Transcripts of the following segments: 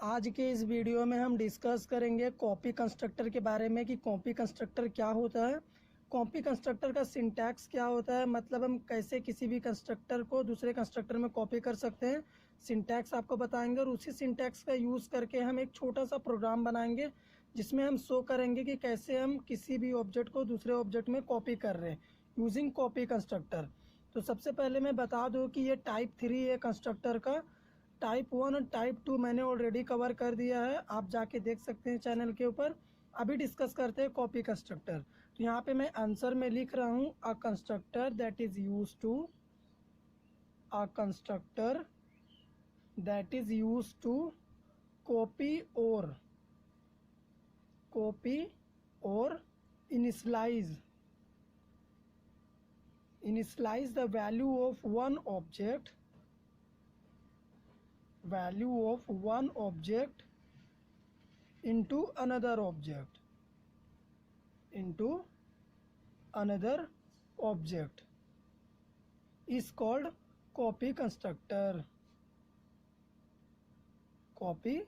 आज के इस वीडियो में हम डिस्कस करेंगे कॉपी कंस्ट्रक्टर के बारे में कि कॉपी कंस्ट्रक्टर क्या होता है, कॉपी कंस्ट्रक्टर का सिंटैक्स क्या होता है, मतलब हम कैसे किसी भी कंस्ट्रक्टर को दूसरे कंस्ट्रक्टर में कॉपी कर सकते हैं। सिंटैक्स आपको बताएंगे और उसी सिंटैक्स का यूज़ करके हम एक छोटा सा प्रोग्राम बनाएंगे जिसमें हम शो करेंगे कि कैसे हम किसी भी ऑब्जेक्ट को दूसरे ऑब्जेक्ट में कॉपी कर रहे हैं यूजिंग कॉपी कंस्ट्रक्टर। तो सबसे पहले मैं बता दूं कि ये टाइप 3 है कंस्ट्रक्टर का। टाइप 1 और टाइप 2 मैंने ऑलरेडी कवर कर दिया है, आप जाके देख सकते हैं चैनल के ऊपर। अभी डिस्कस करते हैं कॉपी कंस्ट्रक्टर। तो यहाँ पे मैं आंसर में लिख रहा हूँ a constructor that is use to a constructor that is use to copy और initialize the value of one object into another object is called copy constructor। Copy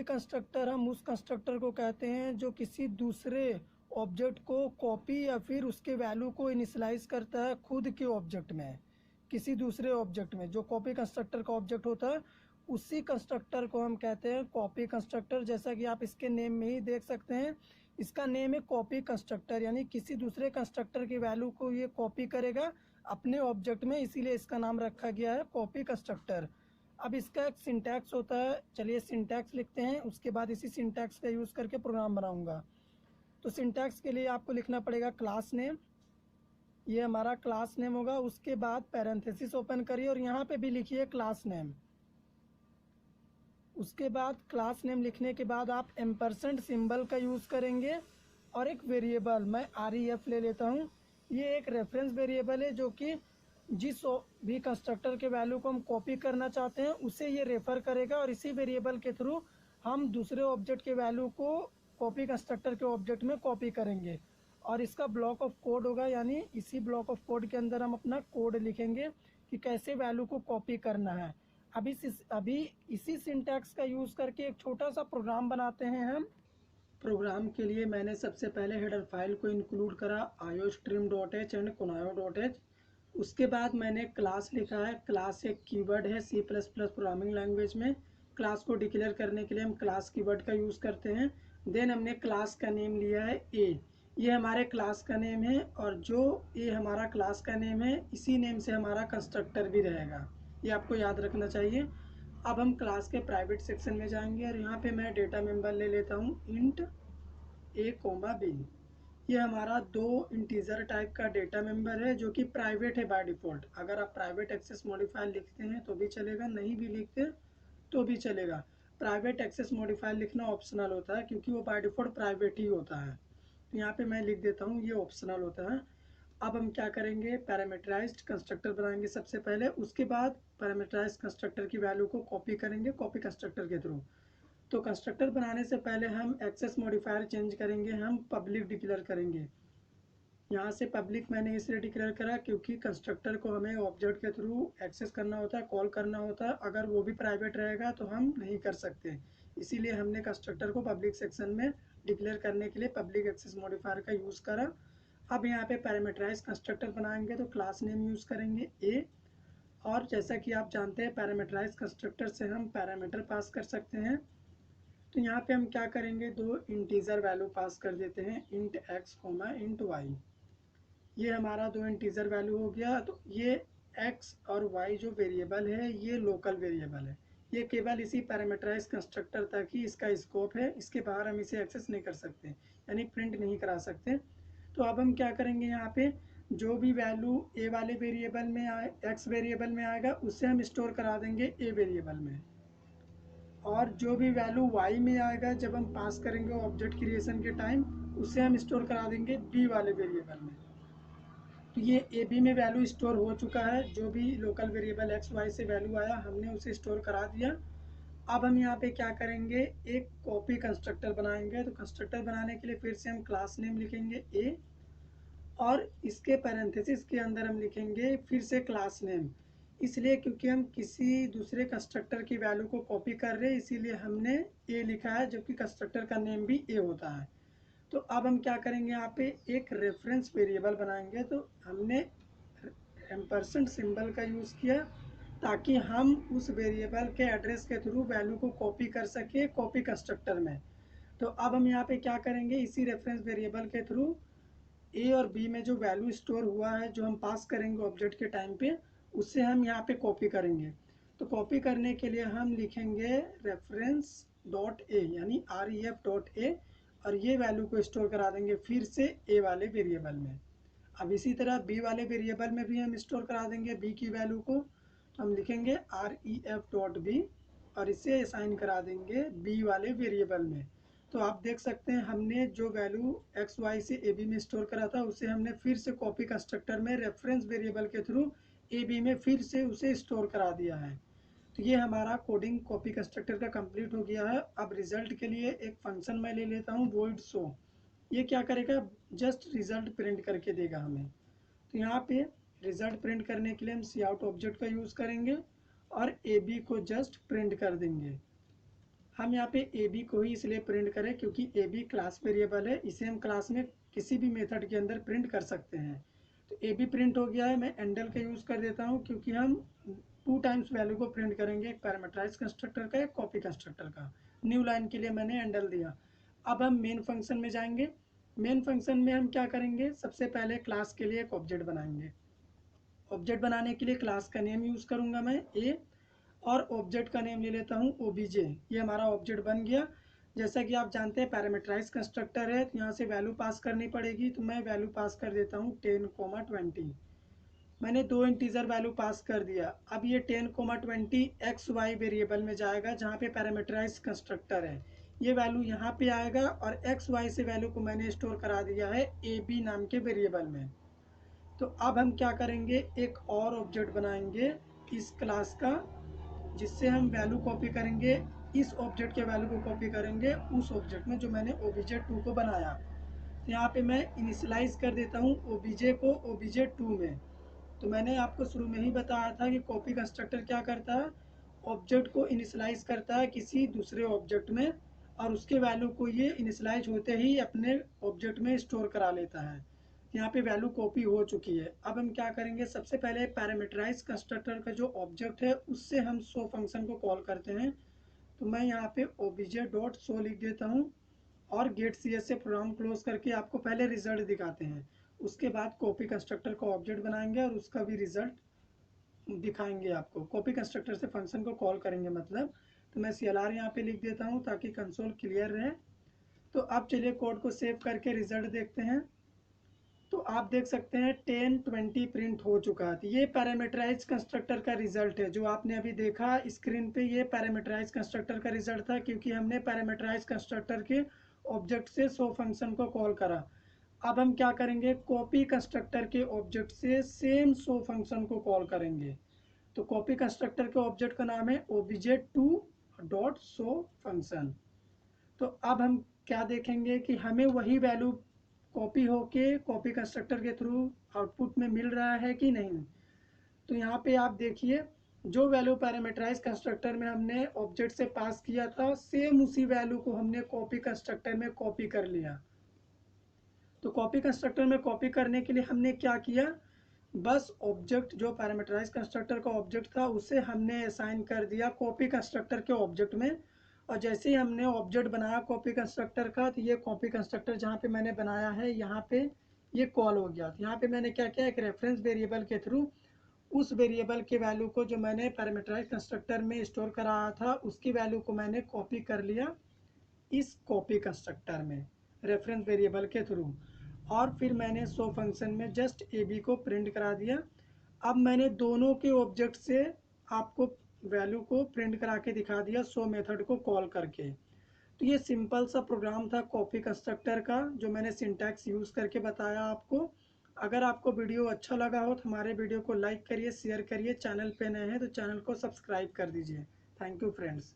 constructor हम उस कंस्ट्रक्टर को कहते हैं जो किसी दूसरे ऑब्जेक्ट को कॉपी या फिर उसके वैल्यू को इनिशियलाइज करता है खुद के ऑब्जेक्ट में। किसी दूसरे ऑब्जेक्ट में जो कॉपी कंस्ट्रक्टर का ऑब्जेक्ट होता है उसी कंस्ट्रक्टर को हम कहते हैं कॉपी कंस्ट्रक्टर। जैसा कि आप इसके नेम में ही देख सकते हैं, इसका नेम है कॉपी कंस्ट्रक्टर, यानी किसी दूसरे कंस्ट्रक्टर की वैल्यू को ये कॉपी करेगा अपने ऑब्जेक्ट में, इसीलिए इसका नाम रखा गया है कॉपी कंस्ट्रक्टर। अब इसका एक सिंटैक्स होता है, चलिए सिंटैक्स लिखते हैं, उसके बाद इसी सिंटैक्स का यूज़ करके प्रोग्राम बनाऊंगा। तो सिंटैक्स के लिए आपको लिखना पड़ेगा क्लास नेम, ये हमारा क्लास नेम होगा। उसके बाद पैरेंथेसिस ओपन करिए और यहाँ पे भी लिखिए क्लास नेम। उसके बाद क्लास नेम लिखने के बाद आप एम्परसेंड सिंबल का यूज़ करेंगे और एक वेरिएबल, मैं REF ले लेता हूँ। ये एक रेफरेंस वेरिएबल है जो कि जिस भी कंस्ट्रक्टर के वैल्यू को हम कॉपी करना चाहते हैं उसे ये रेफर करेगा और इसी वेरिएबल के थ्रू हम दूसरे ऑब्जेक्ट के वैल्यू को कॉपी कंस्ट्रक्टर के ऑब्जेक्ट में कॉपी करेंगे। और इसका ब्लॉक ऑफ कोड होगा, यानी इसी ब्लॉक ऑफ कोड के अंदर हम अपना कोड लिखेंगे कि कैसे वैल्यू को कॉपी करना है। अभी इसी सिंटैक्स का यूज़ करके एक छोटा सा प्रोग्राम बनाते हैं हम। प्रोग्राम के लिए मैंने सबसे पहले हेडर फाइल को इंक्लूड करा iostream.h एंड conayo.h। उसके बाद मैंने क्लास लिखा है। क्लास एक कीवर्ड है C++ प्रोग्रामिंग लैंग्वेज में। क्लास को डिक्लेयर करने के लिए हम क्लास कीवर्ड का यूज़ करते हैं। देन हमने क्लास का नेम लिया है A, ये हमारे क्लास का नेम है और जो A हमारा क्लास का नेम है इसी नेम से हमारा कंस्ट्रक्टर भी रहेगा, ये आपको याद रखना चाहिए। अब हम क्लास के प्राइवेट सेक्शन में जाएंगे और यहाँ पे मैं डेटा मेंबर ले लेता हूँ int a, b। ये हमारा 2 इंटीजर टाइप का डेटा मेंबर है जो कि प्राइवेट है बाय डिफ़ॉल्ट। अगर आप प्राइवेट एक्सेस मॉडिफायर लिखते हैं तो भी चलेगा, नहीं भी लिखते तो भी चलेगा। प्राइवेट एक्सेस मॉडिफायर लिखना ऑप्शनल होता है क्योंकि वो बाय डिफ़ॉल्ट प्राइवेट ही होता है। तो यहाँ पे मैं लिख देता हूँ ये ऑप्शनल होता है। अब हम क्या करेंगे, पैरामीटराइज्ड कंस्ट्रक्टर बनाएंगे सबसे पहले, उसके बाद पैरामीटराइज्ड कंस्ट्रक्टर की वैल्यू को कॉपी करेंगे कॉपी कंस्ट्रक्टर के थ्रू। तो कंस्ट्रक्टर बनाने से पहले हम एक्सेस मॉडिफायर चेंज करेंगे, हम पब्लिक डिक्लेयर करेंगे। यहाँ से पब्लिक मैंने इसलिए डिक्लेयर करा क्योंकि कंस्ट्रक्टर को हमें ऑब्जेक्ट के थ्रू एक्सेस करना होता है, कॉल करना होता है। अगर वो भी प्राइवेट रहेगा तो हम नहीं कर सकते, इसीलिए हमने कंस्ट्रक्टर को पब्लिक सेक्शन में डिक्लेयर करने के लिए पब्लिक एक्सेस मॉडिफायर का यूज़ करा। अब यहाँ पे पैरामीटराइज कंस्ट्रक्टर बनाएंगे तो क्लास नेम यूज़ करेंगे A, और जैसा कि आप जानते हैं पैरामीटराइज कंस्ट्रक्टर से हम पैरामीटर पास कर सकते हैं। तो यहाँ पे हम क्या करेंगे, 2 इंटीजर वैल्यू पास कर देते हैं int x, int y। ये हमारा 2 इंटीजर वैल्यू हो गया। तो ये x और y जो वेरिएबल है ये लोकल वेरिएबल है, ये केवल इसी पैरामीटराइज कंस्ट्रक्टर तक ही इसका स्कोप है, इसके बाहर हम इसे एक्सेस नहीं कर सकते, यानी प्रिंट नहीं करा सकते। तो अब हम क्या करेंगे, यहाँ पे जो भी वैल्यू a वाले वेरिएबल में आए, x वेरिएबल में आएगा उससे हम स्टोर करा देंगे a वेरिएबल में, और जो भी वैल्यू y में आएगा जब हम पास करेंगे ऑब्जेक्ट क्रिएशन के टाइम उससे हम स्टोर करा देंगे b वाले वेरिएबल में। तो ये ए बी में वैल्यू स्टोर हो चुका है, जो भी लोकल वेरिएबल एक्स वाई से वैल्यू आया हमने उसे स्टोर करा दिया। अब हम यहाँ पे क्या करेंगे, एक कॉपी कंस्ट्रक्टर बनाएंगे। तो कंस्ट्रक्टर बनाने के लिए फिर से हम क्लास नेम लिखेंगे A और इसके पैरेंथेसिस के अंदर हम लिखेंगे फिर से क्लास नेम। इसलिए क्योंकि हम किसी दूसरे कंस्ट्रक्टर की वैल्यू को कॉपी कर रहे हैं, इसीलिए हमने ए लिखा है, जबकि कंस्ट्रक्टर का नेम भी ए होता है। तो अब हम क्या करेंगे, यहाँ पे एक रेफरेंस वेरिएबल बनाएंगे। तो हमने एम्परसेंट सिंबल का यूज़ किया ताकि हम उस वेरिएबल के एड्रेस के थ्रू वैल्यू को कॉपी कर सके कॉपी कंस्ट्रक्टर में। तो अब हम यहाँ पे क्या करेंगे, इसी रेफरेंस वेरिएबल के थ्रू ए और बी में जो वैल्यू स्टोर हुआ है, जो हम पास करेंगे ऑब्जेक्ट के टाइम पे, उससे हम यहाँ पे कॉपी करेंगे। तो कॉपी करने के लिए हम लिखेंगे रेफरेंस डॉट ए, यानी ref डॉट ए, और ये वैल्यू को स्टोर करा देंगे फिर से ए वाले वेरिएबल में। अब इसी तरह बी वाले वेरिएबल में भी हम स्टोर करा देंगे बी की वैल्यू को। तो हम लिखेंगे ref डॉट बी और इसे असाइन करा देंगे बी वाले वेरिएबल में। तो आप देख सकते हैं हमने जो वैल्यू एक्स वाई से ए बी में स्टोर करा था, उसे हमने फिर से कॉपी कंस्ट्रक्टर में रेफरेंस वेरिएबल के थ्रू ए बी में फिर से उसे स्टोर करा दिया है। तो ये हमारा कोडिंग कॉपी कंस्ट्रक्टर का कंप्लीट हो गया है। अब रिजल्ट के लिए एक फंक्शन मैं ले लेता हूँ void show। ये क्या करेगा, जस्ट रिजल्ट प्रिंट करके देगा हमें। तो यहाँ पे रिजल्ट प्रिंट करने के लिए हम सी आउट ऑब्जेक्ट का यूज़ करेंगे और ए बी को जस्ट प्रिंट कर देंगे। हम यहाँ पे ए बी को ही इसलिए प्रिंट करें क्योंकि ए बी क्लास वेरिएबल है, इसे हम क्लास में किसी भी मेथड के अंदर प्रिंट कर सकते हैं। तो ए बी प्रिंट हो गया है। मैं एंडल का यूज़ कर देता हूँ क्योंकि हम 2 टाइम्स वैल्यू को प्रिंट करेंगे, एक पैरामीटराइज कंस्ट्रक्टर का, एक कॉपी कंस्ट्रक्टर का। न्यू लाइन के लिए मैंने एंडल दिया। अब हम मेन फंक्शन में जाएंगे। मेन फंक्शन में हम क्या करेंगे, सबसे पहले क्लास के लिए एक ऑब्जेक्ट बनाएंगे। ऑब्जेक्ट बनाने के लिए क्लास का नेम यूज़ करूँगा मैं ए, और ऑब्जेक्ट का नेम ले लेता हूँ ओबीजे। ये हमारा ऑब्जेक्ट बन गया। जैसा कि आप जानते हैं पैरामीटराइज कंस्ट्रक्टर है, तो यहाँ से वैल्यू पास करनी पड़ेगी। तो मैं वैल्यू पास कर देता हूँ 10, 20। मैंने 2 इंटीजर वैल्यू पास कर दिया। अब ये 10, 20 एक्स वाई वेरिएबल में जाएगा जहाँ पे पैरामीटराइज कंस्ट्रक्टर है। ये वैल्यू यहाँ पे आएगा और एक्स वाई से वैल्यू को मैंने स्टोर करा दिया है ए बी नाम के वेरिएबल में। तो अब हम क्या करेंगे, एक और ऑब्जेक्ट बनाएंगे इस क्लास का, जिससे हम वैल्यू कॉपी करेंगे, इस ऑब्जेक्ट के वैल्यू को कॉपी करेंगे उस ऑब्जेक्ट में जो मैंने obj2 को बनाया। तो यहाँ पे मैं इनिशियलाइज कर देता हूँ obj को obj2 में। तो मैंने आपको शुरू में ही बताया था कि कॉपी कंस्ट्रक्टर क्या करता है, ऑब्जेक्ट को इनिशियलाइज करता है किसी दूसरे ऑब्जेक्ट में, और उसके वैल्यू को ये इनिशियलाइज होते ही अपने ऑब्जेक्ट में स्टोर करा लेता है। यहाँ पे वैल्यू कॉपी हो चुकी है। अब हम क्या करेंगे, सबसे पहले पैरामीटराइज कंस्ट्रक्टर का जो ऑब्जेक्ट है उससे हम शो फंक्शन को कॉल करते हैं। तो मैं यहाँ पे obj डॉट शो लिख देता हूँ और गेट सी एस से प्रोग्राम क्लोज करके आपको पहले रिजल्ट दिखाते हैं। उसके बाद कॉपी कंस्ट्रक्टर का ऑब्जेक्ट बनाएंगे और उसका भी रिजल्ट दिखाएंगे आपको। कॉपी कंस्ट्रक्टर से फंक्शन को कॉल करेंगे मतलब। तो मैं CLR यहाँ पे लिख देता हूँ ताकि कंसोल क्लियर रहे। तो अब चलिए कोड को सेव करके रिजल्ट देखते हैं। तो आप देख सकते हैं 10, 20 प्रिंट हो चुका है। ये पैरामीटराइज कंस्ट्रक्टर का रिजल्ट है जो आपने अभी देखा स्क्रीन पे। ये पैरामीटराइज कंस्ट्रक्टर का रिजल्ट था क्योंकि हमने पैरामीटराइज कंस्ट्रक्टर के ऑब्जेक्ट से शो फंक्शन को कॉल करा। अब हम क्या करेंगे, कॉपी कंस्ट्रक्टर के ऑब्जेक्ट से सेम शो फंक्शन को कॉल करेंगे। तो कॉपी कंस्ट्रक्टर के ऑब्जेक्ट का नाम है obj2 डॉट शो फंक्शन। तो अब हम क्या देखेंगे कि हमें वही वैल्यू कॉपी होके कॉपी कंस्ट्रक्टर के थ्रू आउटपुट में मिल रहा है कि नहीं। तो यहाँ पे आप देखिए, जो वैल्यू पैरामीटराइज कंस्ट्रक्टर में हमने ऑब्जेक्ट से पास किया था, सेम उसी वैल्यू को हमने कॉपी कंस्ट्रक्टर में कॉपी कर लिया। तो कॉपी कंस्ट्रक्टर में कॉपी करने के लिए हमने क्या किया, बस ऑब्जेक्ट जो पैरामीटराइज कंस्ट्रक्टर का ऑब्जेक्ट था उसे हमने असाइन कर दिया कॉपी कंस्ट्रक्टर के ऑब्जेक्ट में। और जैसे ही हमने ऑब्जेक्ट बनाया कॉपी कंस्ट्रक्टर का, तो ये कॉपी कंस्ट्रक्टर जहाँ पे मैंने बनाया है यहाँ पे ये कॉल हो गया। तो यहाँ पे मैंने क्या किया, एक रेफरेंस वेरिएबल के थ्रू उस वेरिएबल के वैल्यू को जो मैंने पैरामीटराइज कंस्ट्रक्टर में स्टोर कराया था उसकी वैल्यू को मैंने कॉपी कर लिया इस कॉपी कंस्ट्रक्टर में रेफरेंस वेरिएबल के थ्रू। और फिर मैंने शो फंक्शन में जस्ट ए बी को प्रिंट करा दिया। अब मैंने दोनों के ऑब्जेक्ट से आपको वैल्यू को प्रिंट करा के दिखा दिया शो मेथड को कॉल करके। तो ये सिंपल सा प्रोग्राम था कॉपी कंस्ट्रक्टर का जो मैंने सिंटैक्स यूज़ करके बताया आपको। अगर आपको वीडियो अच्छा लगा हो तो हमारे वीडियो को लाइक करिए, शेयर करिए। चैनल पे नए हैं तो चैनल को सब्सक्राइब कर दीजिए। Thank you friends.